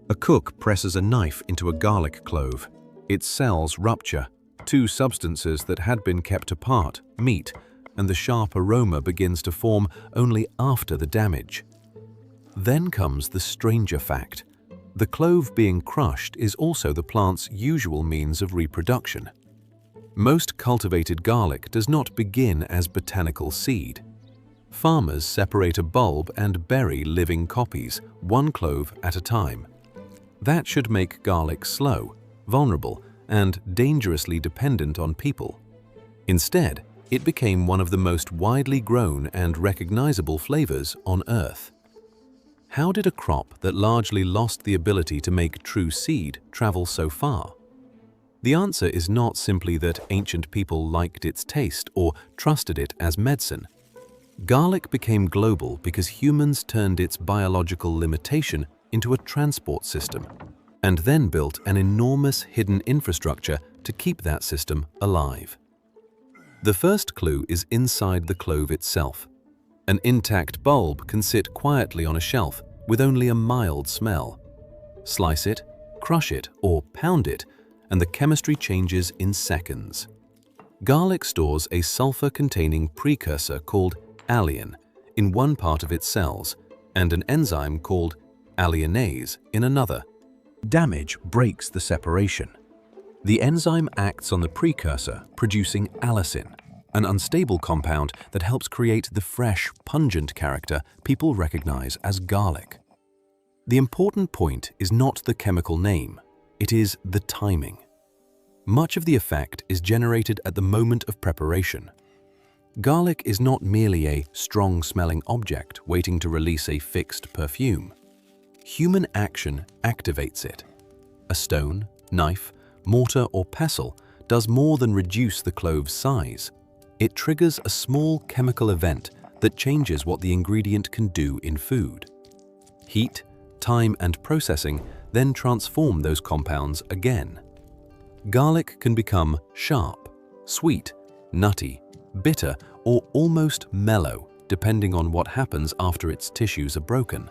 A cook presses a knife into a garlic clove. Its cells rupture. Two substances that had been kept apart meet, and the sharp aroma begins to form only after the damage. Then comes the stranger fact. The clove being crushed is also the plant's usual means of reproduction. Most cultivated garlic does not begin as botanical seed. Farmers separate a bulb and bury living copies, one clove at a time. That should make garlic slow, vulnerable, and dangerously dependent on people. Instead, it became one of the most widely grown and recognizable flavors on Earth. How did a crop that largely lost the ability to make true seed travel so far? The answer is not simply that ancient people liked its taste or trusted it as medicine. Garlic became global because humans turned its biological limitation into a transport system, and then built an enormous hidden infrastructure to keep that system alive. The first clue is inside the clove itself. An intact bulb can sit quietly on a shelf with only a mild smell. Slice it, crush it, or pound it, and the chemistry changes in seconds. Garlic stores a sulfur-containing precursor called alliin in one part of its cells and an enzyme called alliinase in another. Damage breaks the separation. The enzyme acts on the precursor, producing allicin, an unstable compound that helps create the fresh, pungent character people recognize as garlic. The important point is not the chemical name, it is the timing. Much of the effect is generated at the moment of preparation. Garlic is not merely a strong-smelling object waiting to release a fixed perfume. Human action activates it. A stone, knife, mortar, or pestle does more than reduce the clove's size. It triggers a small chemical event that changes what the ingredient can do in food. Heat, time, and processing then transform those compounds again. Garlic can become sharp, sweet, nutty, bitter, or almost mellow, depending on what happens after its tissues are broken.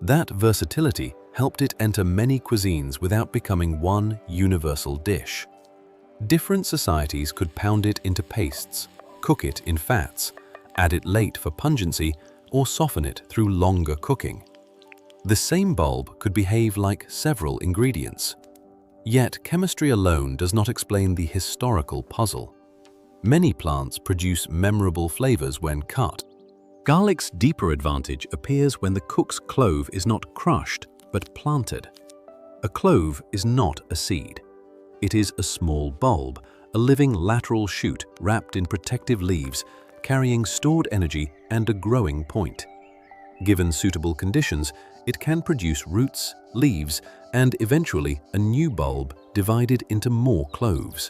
That versatility helped it enter many cuisines without becoming one universal dish. Different societies could pound it into pastes, cook it in fats, add it late for pungency, or soften it through longer cooking. The same bulb could behave like several ingredients. Yet chemistry alone does not explain the historical puzzle. Many plants produce memorable flavors when cut. Garlic's deeper advantage appears when the cook's clove is not crushed, but planted. A clove is not a seed. It is a small bulb, a living lateral shoot wrapped in protective leaves, carrying stored energy and a growing point. Given suitable conditions, it can produce roots, leaves, and eventually a new bulb divided into more cloves.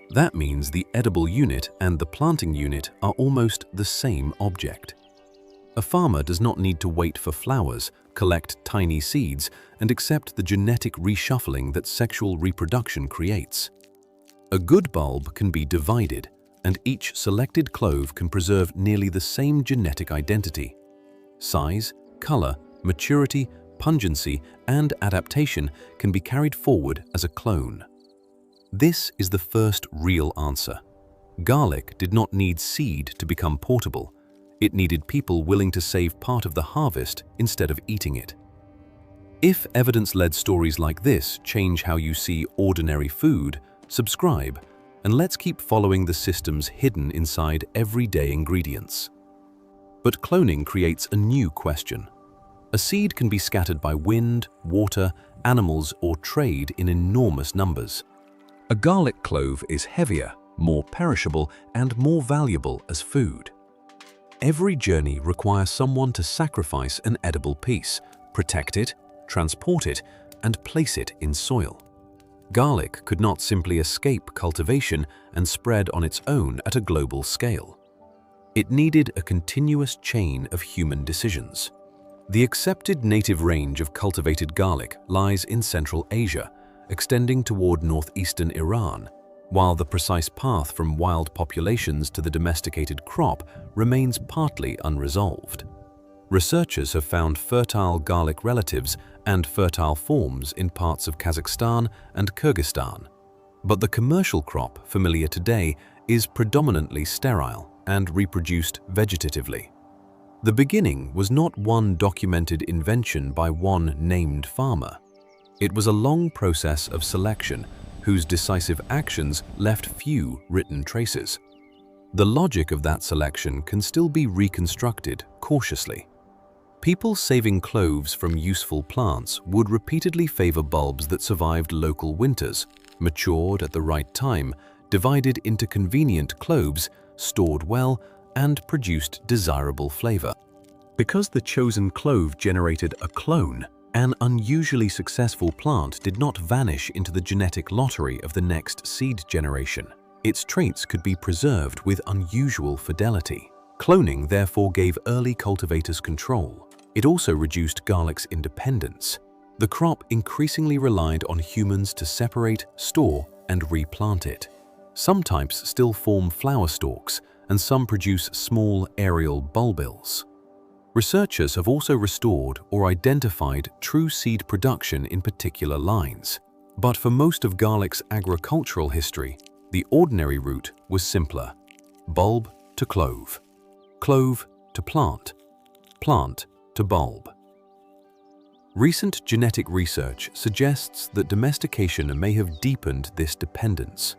That means the edible unit and the planting unit are almost the same object. A farmer does not need to wait for flowers, collect tiny seeds, and accept the genetic reshuffling that sexual reproduction creates. A good bulb can be divided, and each selected clove can preserve nearly the same genetic identity. Size, color, maturity, pungency, and adaptation can be carried forward as a clone. This is the first real answer. Garlic did not need seed to become portable. It needed people willing to save part of the harvest instead of eating it. If evidence-led stories like this change how you see ordinary food, subscribe, and let's keep following the systems hidden inside everyday ingredients. But cloning creates a new question. A seed can be scattered by wind, water, animals, or trade in enormous numbers. A garlic clove is heavier, more perishable, and more valuable as food. Every journey requires someone to sacrifice an edible piece, protect it, transport it, and place it in soil. Garlic could not simply escape cultivation and spread on its own at a global scale. It needed a continuous chain of human decisions. The accepted native range of cultivated garlic lies in Central Asia, extending toward northeastern Iran, while the precise path from wild populations to the domesticated crop remains partly unresolved. Researchers have found fertile garlic relatives and fertile forms in parts of Kazakhstan and Kyrgyzstan. But the commercial crop familiar today is predominantly sterile and reproduced vegetatively. The beginning was not one documented invention by one named farmer. It was a long process of selection whose decisive actions left few written traces. The logic of that selection can still be reconstructed cautiously. People saving cloves from useful plants would repeatedly favor bulbs that survived local winters, matured at the right time, divided into convenient cloves, stored well, and produced desirable flavor. Because the chosen clove generated a clone, an unusually successful plant did not vanish into the genetic lottery of the next seed generation. Its traits could be preserved with unusual fidelity. Cloning therefore gave early cultivators control. It also reduced garlic's independence. The crop increasingly relied on humans to separate, store, and replant it. Some types still form flower stalks, and some produce small aerial bulbils. Researchers have also restored or identified true seed production in particular lines. But for most of garlic's agricultural history, the ordinary route was simpler: bulb to clove, clove to plant, plant to bulb. Recent genetic research suggests that domestication may have deepened this dependence.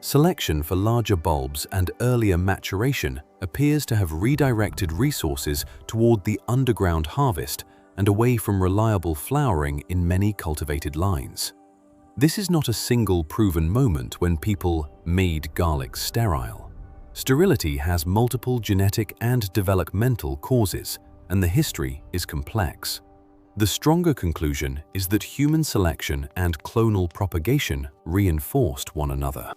Selection for larger bulbs and earlier maturation appears to have redirected resources toward the underground harvest and away from reliable flowering in many cultivated lines. This is not a single proven moment when people made garlic sterile. Sterility has multiple genetic and developmental causes, and the history is complex. The stronger conclusion is that human selection and clonal propagation reinforced one another.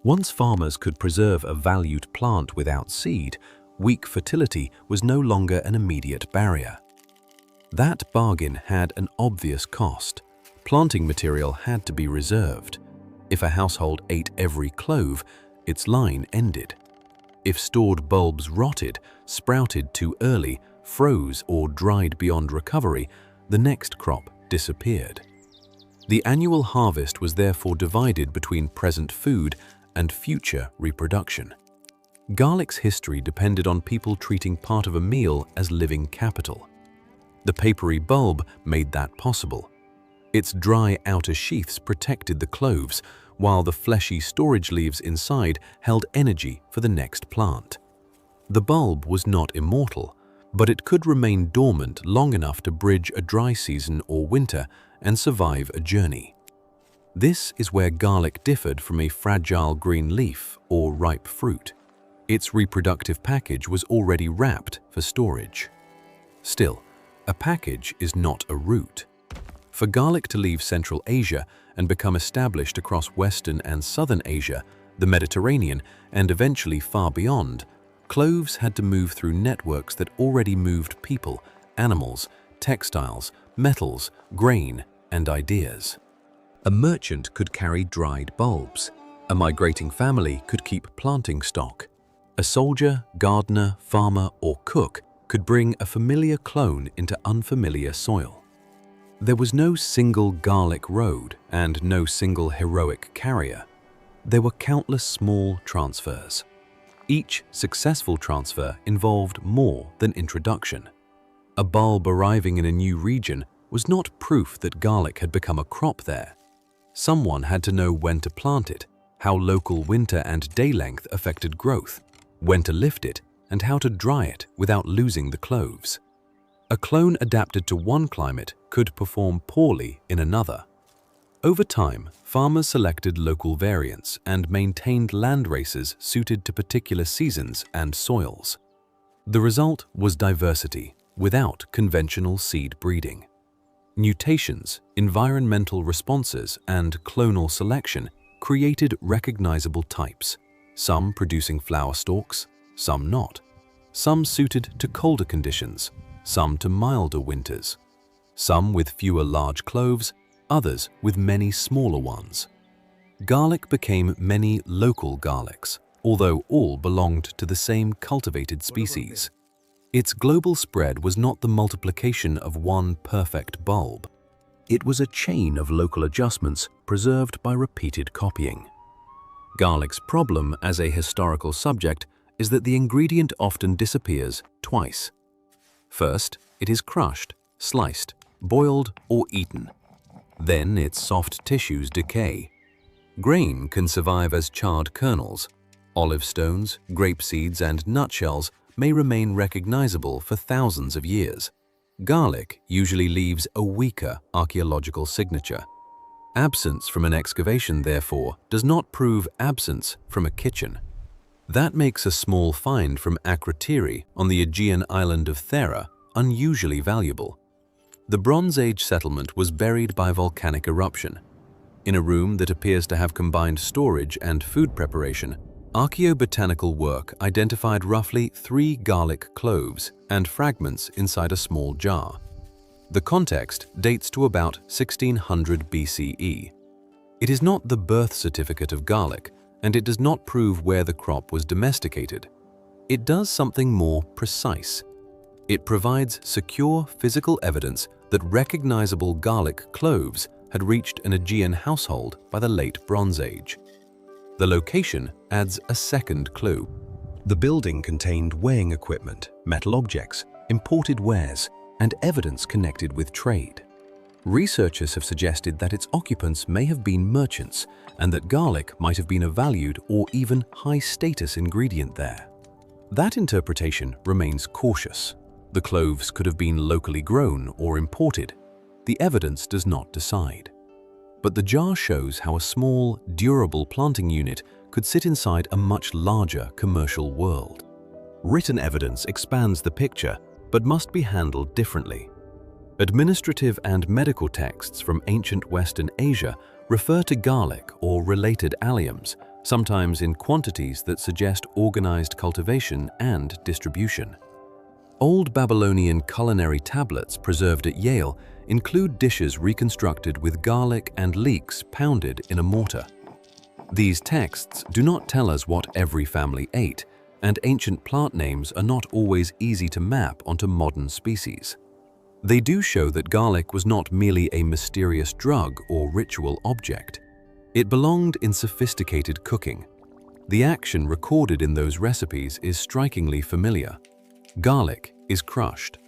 Once farmers could preserve a valued plant without seed, weak fertility was no longer an immediate barrier. That bargain had an obvious cost. Planting material had to be reserved. If a household ate every clove, its line ended. If stored bulbs rotted, sprouted too early, froze, or dried beyond recovery, the next crop disappeared. The annual harvest was therefore divided between present food and future reproduction. Garlic's history depended on people treating part of a meal as living capital. The papery bulb made that possible. Its dry outer sheaths protected the cloves, while the fleshy storage leaves inside held energy for the next plant. The bulb was not immortal, but it could remain dormant long enough to bridge a dry season or winter and survive a journey. This is where garlic differed from a fragile green leaf or ripe fruit. Its reproductive package was already wrapped for storage. Still, a package is not a root. For garlic to leave Central Asia and become established across Western and Southern Asia, the Mediterranean, and eventually far beyond, cloves had to move through networks that already moved people, animals, textiles, metals, grain, and ideas. A merchant could carry dried bulbs. A migrating family could keep planting stock. A soldier, gardener, farmer, or cook could bring a familiar clone into unfamiliar soil. There was no single garlic road and no single heroic carrier. There were countless small transfers. Each successful transfer involved more than introduction. A bulb arriving in a new region was not proof that garlic had become a crop there. Someone had to know when to plant it, how local winter and day length affected growth, when to lift it, and how to dry it without losing the cloves. A clone adapted to one climate could perform poorly in another. Over time, farmers selected local variants and maintained land races suited to particular seasons and soils. The result was diversity without conventional seed breeding. Mutations, environmental responses, and clonal selection created recognizable types, some producing flower stalks, some not, some suited to colder conditions, some to milder winters, some with fewer large cloves, others with many smaller ones. Garlic became many local garlics, although all belonged to the same cultivated species. Its global spread was not the multiplication of one perfect bulb. It was a chain of local adjustments preserved by repeated copying. Garlic's problem as a historical subject is that the ingredient often disappears twice. First, it is crushed, sliced, boiled, or eaten. Then its soft tissues decay. Grain can survive as charred kernels. Olive stones, grape seeds, and nutshells may remain recognizable for thousands of years. Garlic usually leaves a weaker archaeological signature. Absence from an excavation, therefore, does not prove absence from a kitchen. That makes a small find from Akrotiri on the Aegean island of Thera unusually valuable. The Bronze Age settlement was buried by volcanic eruption. In a room that appears to have combined storage and food preparation, archaeobotanical work identified roughly 3 garlic cloves and fragments inside a small jar. The context dates to about 1600 BCE. It is not the birth certificate of garlic, and it does not prove where the crop was domesticated. It does something more precise. It provides secure physical evidence that recognizable garlic cloves had reached an Aegean household by the late Bronze Age. The location adds a second clue. The building contained weighing equipment, metal objects, imported wares, and evidence connected with trade. Researchers have suggested that its occupants may have been merchants and that garlic might have been a valued or even high-status ingredient there. That interpretation remains cautious. The cloves could have been locally grown or imported. The evidence does not decide. But the jar shows how a small, durable planting unit could sit inside a much larger commercial world. Written evidence expands the picture, but must be handled differently. Administrative and medical texts from ancient Western Asia refer to garlic or related alliums, sometimes in quantities that suggest organized cultivation and distribution. Old Babylonian culinary tablets preserved at Yale include dishes reconstructed with garlic and leeks pounded in a mortar. These texts do not tell us what every family ate, and ancient plant names are not always easy to map onto modern species. They do show that garlic was not merely a mysterious drug or ritual object. It belonged in sophisticated cooking. The action recorded in those recipes is strikingly familiar. Garlic is crushed.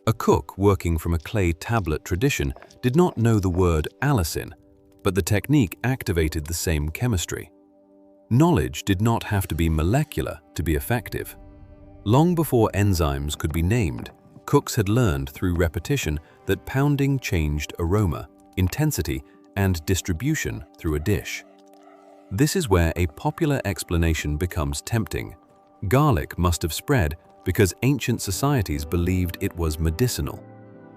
A cook working from a clay tablet tradition did not know the word allicin, but the technique activated the same chemistry. Knowledge did not have to be molecular to be effective. Long before enzymes could be named, cooks had learned through repetition that pounding changed aroma, intensity, and distribution through a dish. This is where a popular explanation becomes tempting. Garlic must have spread because ancient societies believed it was medicinal.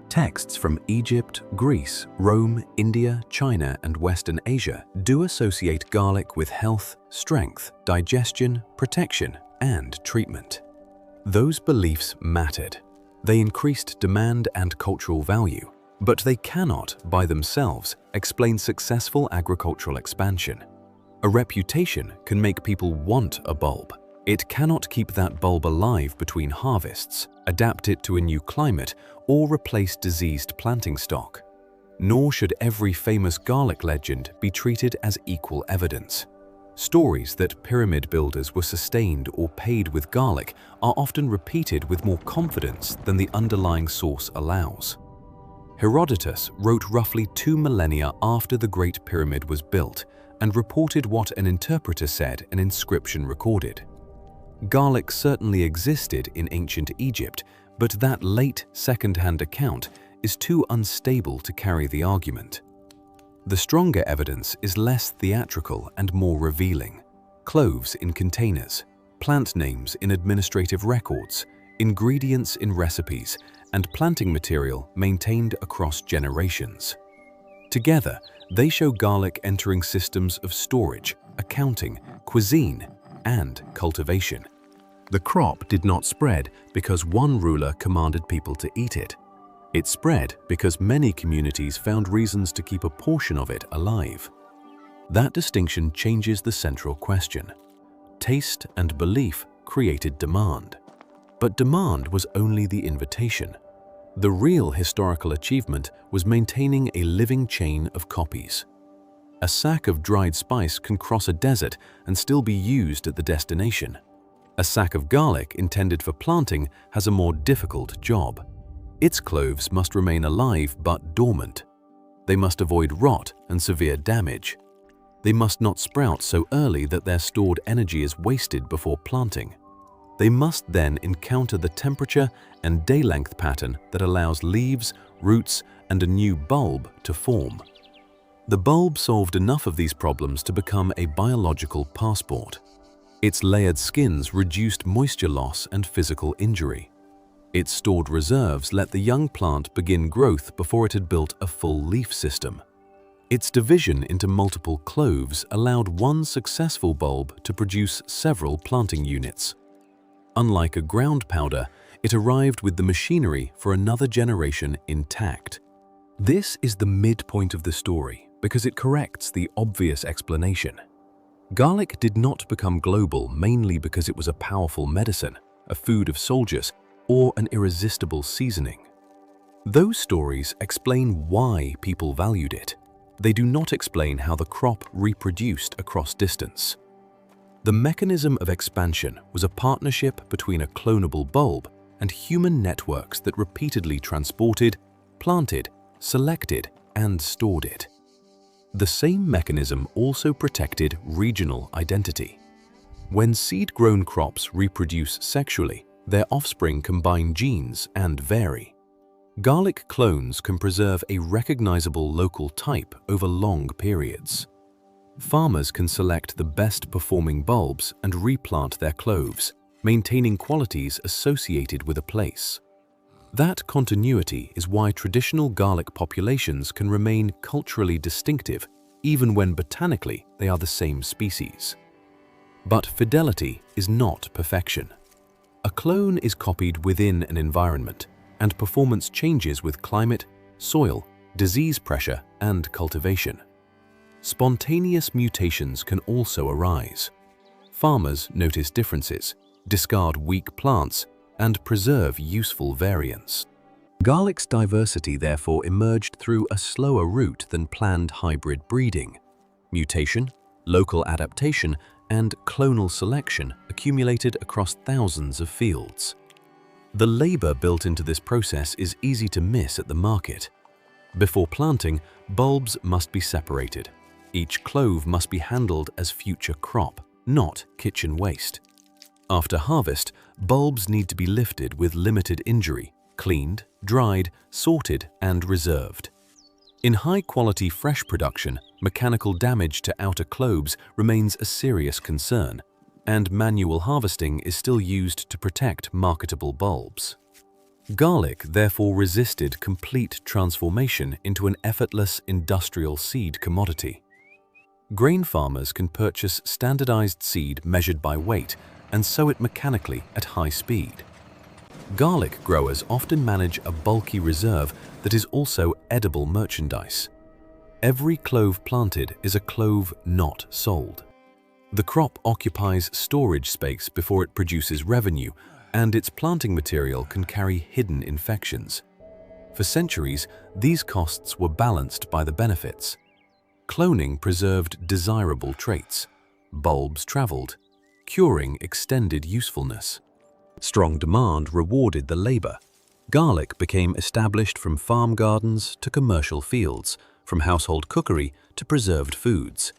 Texts from Egypt, Greece, Rome, India, China, and Western Asia do associate garlic with health, strength, digestion, protection, and treatment. Those beliefs mattered. They increased demand and cultural value, but they cannot, by themselves, explain successful agricultural expansion. A reputation can make people want a bulb. It cannot keep that bulb alive between harvests, adapt it to a new climate, or replace diseased planting stock. Nor should every famous garlic legend be treated as equal evidence. Stories that pyramid builders were sustained or paid with garlic are often repeated with more confidence than the underlying source allows. Herodotus wrote roughly 2 millennia after the Great Pyramid was built and reported what an interpreter said an inscription recorded. Garlic certainly existed in ancient Egypt, but that late second-hand account is too unstable to carry the argument. The stronger evidence is less theatrical and more revealing. Cloves in containers, plant names in administrative records, ingredients in recipes, and planting material maintained across generations. Together, they show garlic entering systems of storage, accounting, cuisine, and cultivation. The crop did not spread because one ruler commanded people to eat it. It spread because many communities found reasons to keep a portion of it alive. That distinction changes the central question. Taste and belief created demand. But demand was only the invitation. The real historical achievement was maintaining a living chain of copies. A sack of dried spice can cross a desert and still be used at the destination. A sack of garlic intended for planting has a more difficult job. Its cloves must remain alive but dormant. They must avoid rot and severe damage. They must not sprout so early that their stored energy is wasted before planting. They must then encounter the temperature and day length pattern that allows leaves, roots, and a new bulb to form. The bulb solved enough of these problems to become a biological passport. Its layered skins reduced moisture loss and physical injury. Its stored reserves let the young plant begin growth before it had built a full leaf system. Its division into multiple cloves allowed one successful bulb to produce several planting units. Unlike a ground powder, it arrived with the machinery for another generation intact. This is the midpoint of the story because it corrects the obvious explanation. Garlic did not become global mainly because it was a powerful medicine, a food of soldiers, or an irresistible seasoning. Those stories explain why people valued it. They do not explain how the crop reproduced across distance. The mechanism of expansion was a partnership between a clonable bulb and human networks that repeatedly transported, planted, selected, and stored it. The same mechanism also protected regional identity. When seed-grown crops reproduce sexually, their offspring combine genes and vary. Garlic clones can preserve a recognizable local type over long periods. Farmers can select the best-performing bulbs and replant their cloves, maintaining qualities associated with a place. That continuity is why traditional garlic populations can remain culturally distinctive, even when botanically they are the same species. But fidelity is not perfection. A clone is copied within an environment, and performance changes with climate, soil, disease pressure, and cultivation. Spontaneous mutations can also arise. Farmers notice differences, discard weak plants, and preserve useful variants. Garlic's diversity therefore emerged through a slower route than planned hybrid breeding. Mutation, local adaptation, and clonal selection accumulated across thousands of fields. The labor built into this process is easy to miss at the market. Before planting, bulbs must be separated. Each clove must be handled as future crop, not kitchen waste. After harvest, bulbs need to be lifted with limited injury, cleaned, dried, sorted, and reserved. In high-quality fresh production, mechanical damage to outer cloves remains a serious concern, and manual harvesting is still used to protect marketable bulbs. Garlic therefore resisted complete transformation into an effortless industrial seed commodity. Grain farmers can purchase standardized seed measured by weight and sow it mechanically at high speed. Garlic growers often manage a bulky reserve that is also edible merchandise. Every clove planted is a clove not sold. The crop occupies storage space before it produces revenue, and its planting material can carry hidden infections. For centuries, these costs were balanced by the benefits. Cloning preserved desirable traits. Bulbs traveled. Curing extended usefulness. Strong demand rewarded the labor. Garlic became established from farm gardens to commercial fields, from household cookery to preserved foods.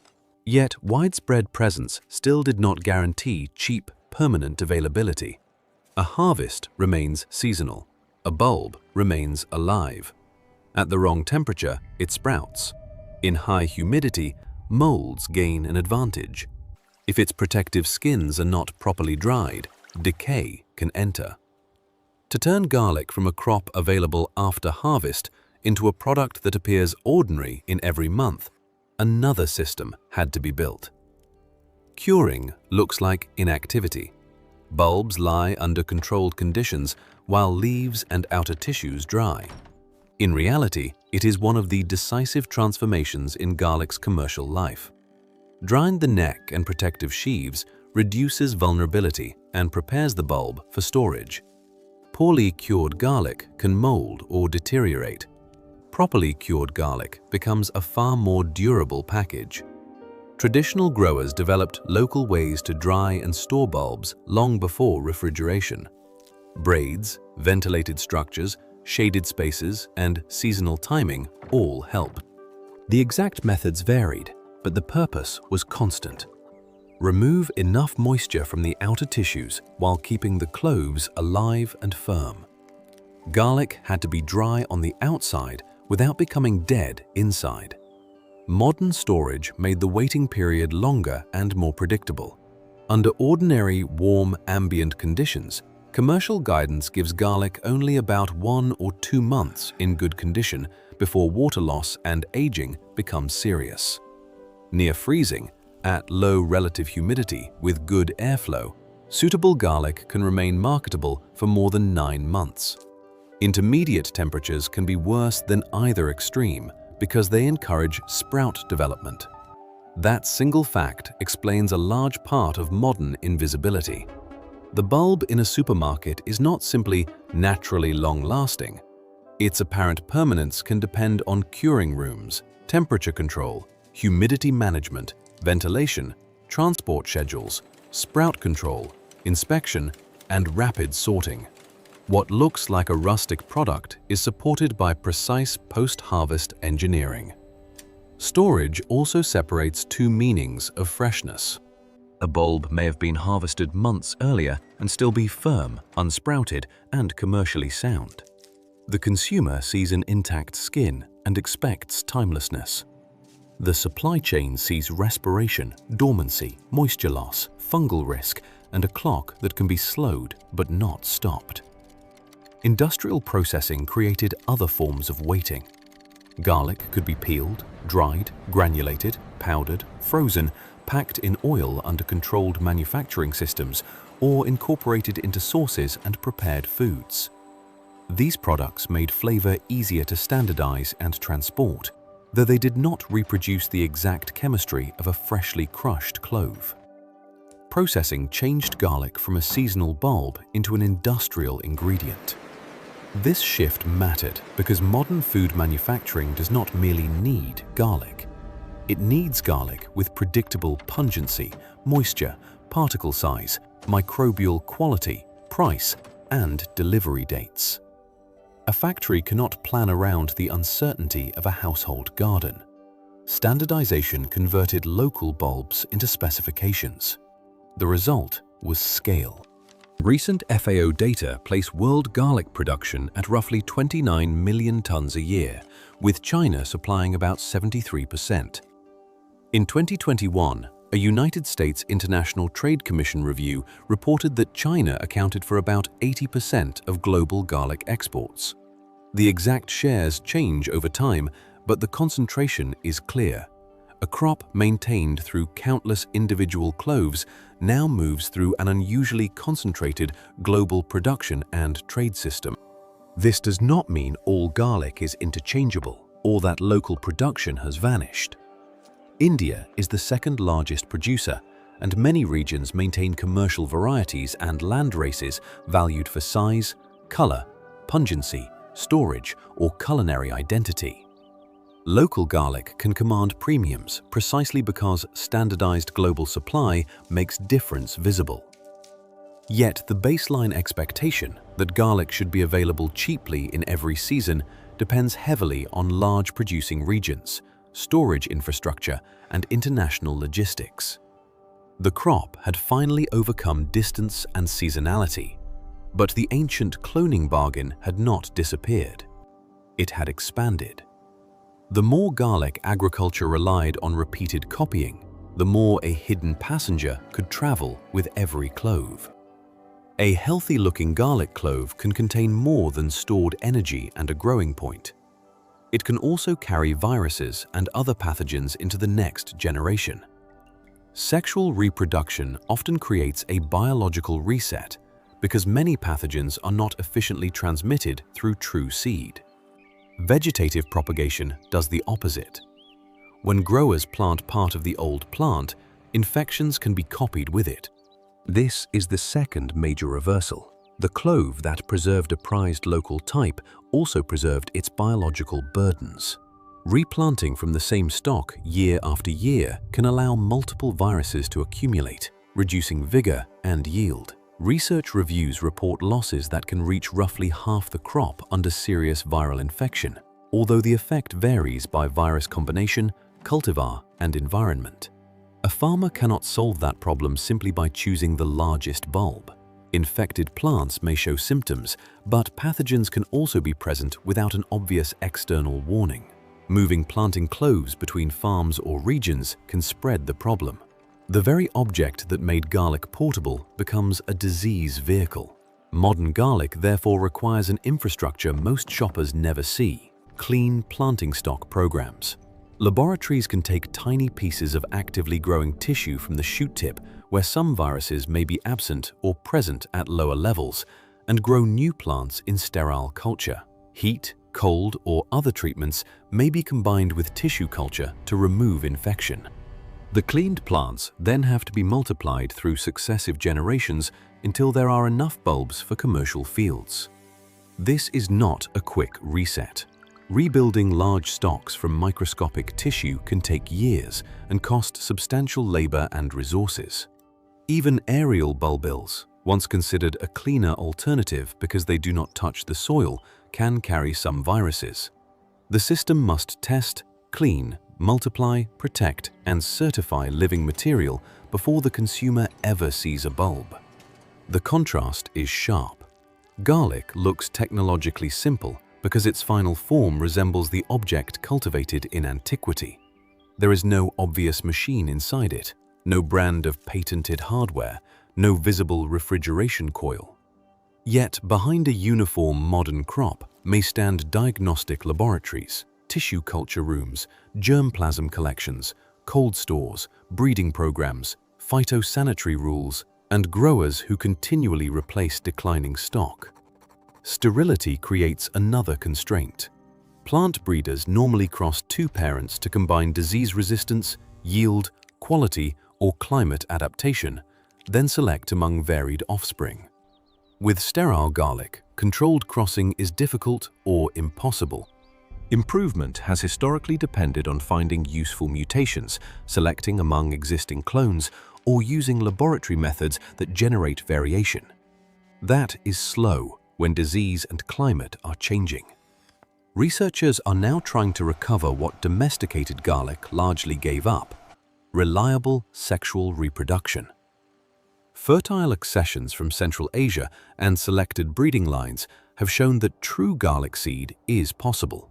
Yet widespread presence still did not guarantee cheap, permanent availability. A harvest remains seasonal. A bulb remains alive. At the wrong temperature, it sprouts. In high humidity, molds gain an advantage. If its protective skins are not properly dried, decay can enter. To turn garlic from a crop available after harvest into a product that appears ordinary in every month, another system had to be built. Curing looks like inactivity. Bulbs lie under controlled conditions while leaves and outer tissues dry. In reality, it is one of the decisive transformations in garlic's commercial life. Drying the neck and protective sheaves reduces vulnerability and prepares the bulb for storage. Poorly cured garlic can mold or deteriorate. Properly cured garlic becomes a far more durable package. Traditional growers developed local ways to dry and store bulbs long before refrigeration. Braids, ventilated structures, shaded spaces, and seasonal timing all help. The exact methods varied, but the purpose was constant. Remove enough moisture from the outer tissues while keeping the cloves alive and firm. Garlic had to be dry on the outside without becoming dead inside. Modern storage made the waiting period longer and more predictable. Under ordinary, warm, ambient conditions, commercial guidance gives garlic only about 1 or 2 months in good condition before water loss and aging become serious. Near freezing, at low relative humidity with good airflow, suitable garlic can remain marketable for more than 9 months. Intermediate temperatures can be worse than either extreme because they encourage sprout development. That single fact explains a large part of modern invisibility. The bulb in a supermarket is not simply naturally long-lasting. Its apparent permanence can depend on curing rooms, temperature control, humidity management, ventilation, transport schedules, sprout control, inspection, and rapid sorting. What looks like a rustic product is supported by precise post-harvest engineering. Storage also separates 2 meanings of freshness. A bulb may have been harvested months earlier and still be firm, unsprouted, and commercially sound. The consumer sees an intact skin and expects timelessness. The supply chain sees respiration, dormancy, moisture loss, fungal risk, and a clock that can be slowed but not stopped. Industrial processing created other forms of waiting. Garlic could be peeled, dried, granulated, powdered, frozen, packed in oil under controlled manufacturing systems, or incorporated into sauces and prepared foods. These products made flavor easier to standardize and transport, though they did not reproduce the exact chemistry of a freshly crushed clove. Processing changed garlic from a seasonal bulb into an industrial ingredient. This shift mattered because modern food manufacturing does not merely need garlic. It needs garlic with predictable pungency, moisture, particle size, microbial quality, price, and delivery dates. A factory cannot plan around the uncertainty of a household garden. Standardization converted local bulbs into specifications. The result was scale. Recent FAO data place world garlic production at roughly 29 million tons a year, with China supplying about 73%. In 2021, a United States International Trade Commission review reported that China accounted for about 80% of global garlic exports. The exact shares change over time, but the concentration is clear. A crop maintained through countless individual cloves now moves through an unusually concentrated global production and trade system. This does not mean all garlic is interchangeable or that local production has vanished. India is the second largest producer, and many regions maintain commercial varieties and land races valued for size, color, pungency, storage, or culinary identity. Local garlic can command premiums precisely because standardized global supply makes difference visible. Yet the baseline expectation that garlic should be available cheaply in every season depends heavily on large producing regions, storage infrastructure, and international logistics. The crop had finally overcome distance and seasonality, but the ancient cloning bargain had not disappeared. It had expanded. The more garlic agriculture relied on repeated copying, the more a hidden passenger could travel with every clove. A healthy-looking garlic clove can contain more than stored energy and a growing point. It can also carry viruses and other pathogens into the next generation. Sexual reproduction often creates a biological reset because many pathogens are not efficiently transmitted through true seed. Vegetative propagation does the opposite. When growers plant part of the old plant, infections can be copied with it. This is the second major reversal. The clove that preserved a prized local type also preserved its biological burdens. Replanting from the same stock year after year can allow multiple viruses to accumulate, reducing vigor and yield. Research reviews report losses that can reach roughly half the crop under serious viral infection, although the effect varies by virus combination, cultivar, and environment. A farmer cannot solve that problem simply by choosing the largest bulb. Infected plants may show symptoms, but pathogens can also be present without an obvious external warning. Moving planting cloves between farms or regions can spread the problem. The very object that made garlic portable becomes a disease vehicle. Modern garlic therefore requires an infrastructure most shoppers never see: clean planting stock programs. Laboratories can take tiny pieces of actively growing tissue from the shoot tip, where some viruses may be absent or present at lower levels, and grow new plants in sterile culture. Heat, cold, or other treatments may be combined with tissue culture to remove infection. The cleaned plants then have to be multiplied through successive generations until there are enough bulbs for commercial fields. This is not a quick reset. Rebuilding large stocks from microscopic tissue can take years and cost substantial labor and resources. Even aerial bulbils, once considered a cleaner alternative because they do not touch the soil, can carry some viruses. The system must test, clean, multiply, protect, and certify living material before the consumer ever sees a bulb. The contrast is sharp. Garlic looks technologically simple because its final form resembles the object cultivated in antiquity. There is no obvious machine inside it, no brand of patented hardware, no visible refrigeration coil. Yet behind a uniform modern crop may stand diagnostic laboratories, tissue culture rooms, germplasm collections, cold stores, breeding programs, phytosanitary rules, and growers who continually replace declining stock. Sterility creates another constraint. Plant breeders normally cross two parents to combine disease resistance, yield, quality, or climate adaptation, then select among varied offspring. With sterile garlic, controlled crossing is difficult or impossible. Improvement has historically depended on finding useful mutations, selecting among existing clones, or using laboratory methods that generate variation. That is slow when disease and climate are changing. Researchers are now trying to recover what domesticated garlic largely gave up: reliable sexual reproduction. Fertile accessions from Central Asia and selected breeding lines have shown that true garlic seed is possible.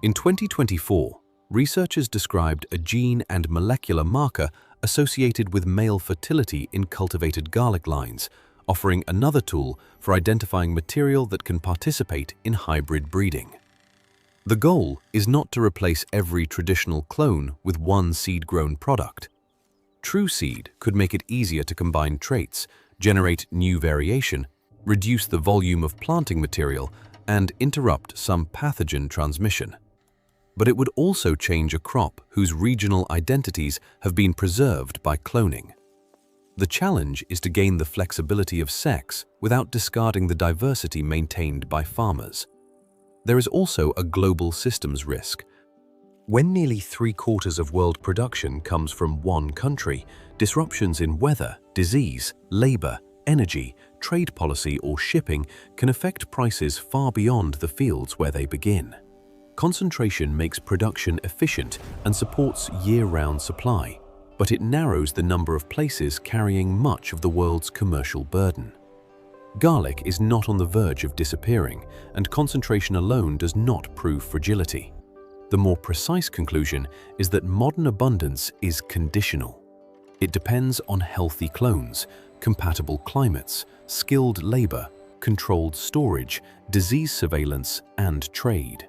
In 2024, researchers described a gene and molecular marker associated with male fertility in cultivated garlic lines, offering another tool for identifying material that can participate in hybrid breeding. The goal is not to replace every traditional clone with one seed-grown product. True seed could make it easier to combine traits, generate new variation, reduce the volume of planting material, and interrupt some pathogen transmission. But it would also change a crop whose regional identities have been preserved by cloning. The challenge is to gain the flexibility of sex without discarding the diversity maintained by farmers. There is also a global systems risk. When nearly 3/4 of world production comes from one country, disruptions in weather, disease, labor, energy, trade policy, or shipping can affect prices far beyond the fields where they begin. Concentration makes production efficient and supports year-round supply, but it narrows the number of places carrying much of the world's commercial burden. Garlic is not on the verge of disappearing, and concentration alone does not prove fragility. The more precise conclusion is that modern abundance is conditional. It depends on healthy clones, compatible climates, skilled labor, controlled storage, disease surveillance, and trade.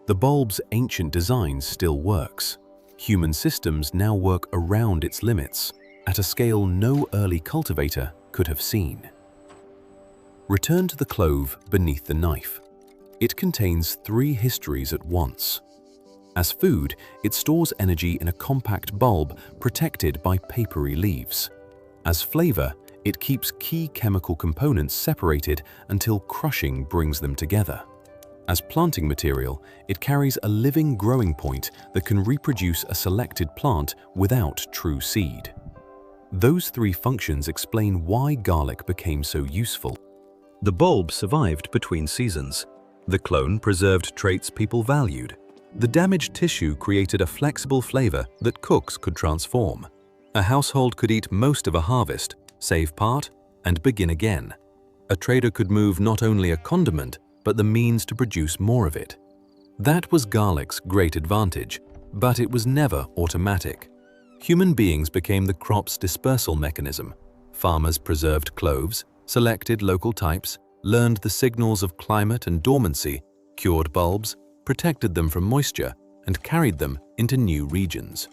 The bulb's ancient design still works. Human systems now work around its limits, at a scale no early cultivator could have seen. Return to the clove beneath the knife. It contains three histories at once. As food, it stores energy in a compact bulb protected by papery leaves. As flavor, It keeps key chemical components separated until crushing brings them together. As planting material, it carries a living growing point that can reproduce a selected plant without true seed. Those three functions explain why garlic became so useful. The bulb survived between seasons. The clone preserved traits people valued. The damaged tissue created a flexible flavor that cooks could transform. A household could eat most of a harvest, save part, and begin again. A trader could move not only a condiment, but the means to produce more of it. That was garlic's great advantage, but it was never automatic. Human beings became the crop's dispersal mechanism. Farmers preserved cloves, selected local types, learned the signals of climate and dormancy, cured bulbs, protected them from moisture, and carried them into new regions.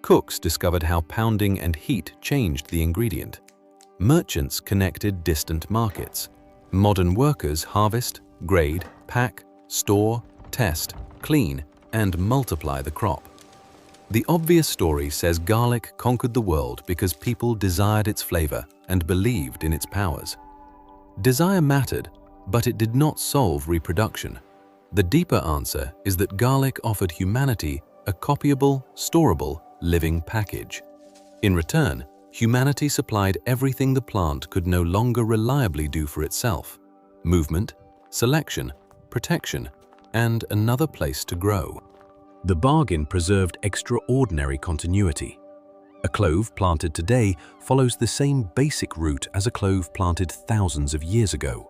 Cooks discovered how pounding and heat changed the ingredient. Merchants connected distant markets. Modern workers harvest, grade, pack, store, test, clean, and multiply the crop. The obvious story says garlic conquered the world because people desired its flavor and believed in its powers. Desire mattered, but it did not solve reproduction. The deeper answer is that garlic offered humanity a copyable, storable, living package. In return, humanity supplied everything the plant could no longer reliably do for itself: movement, selection, protection, and another place to grow. The bargain preserved extraordinary continuity. A clove planted today follows the same basic route as a clove planted thousands of years ago.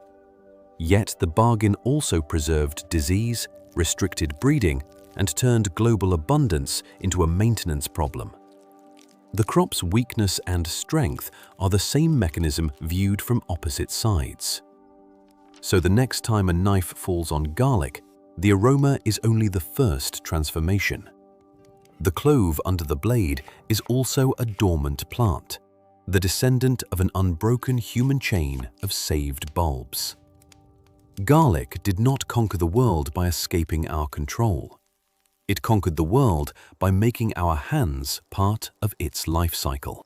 Yet the bargain also preserved disease, restricted breeding, and turned global abundance into a maintenance problem. The crop's weakness and strength are the same mechanism viewed from opposite sides. So the next time a knife falls on garlic, the aroma is only the first transformation. The clove under the blade is also a dormant plant, the descendant of an unbroken human chain of saved bulbs. Garlic did not conquer the world by escaping our control. It conquered the world by making our hands part of its life cycle.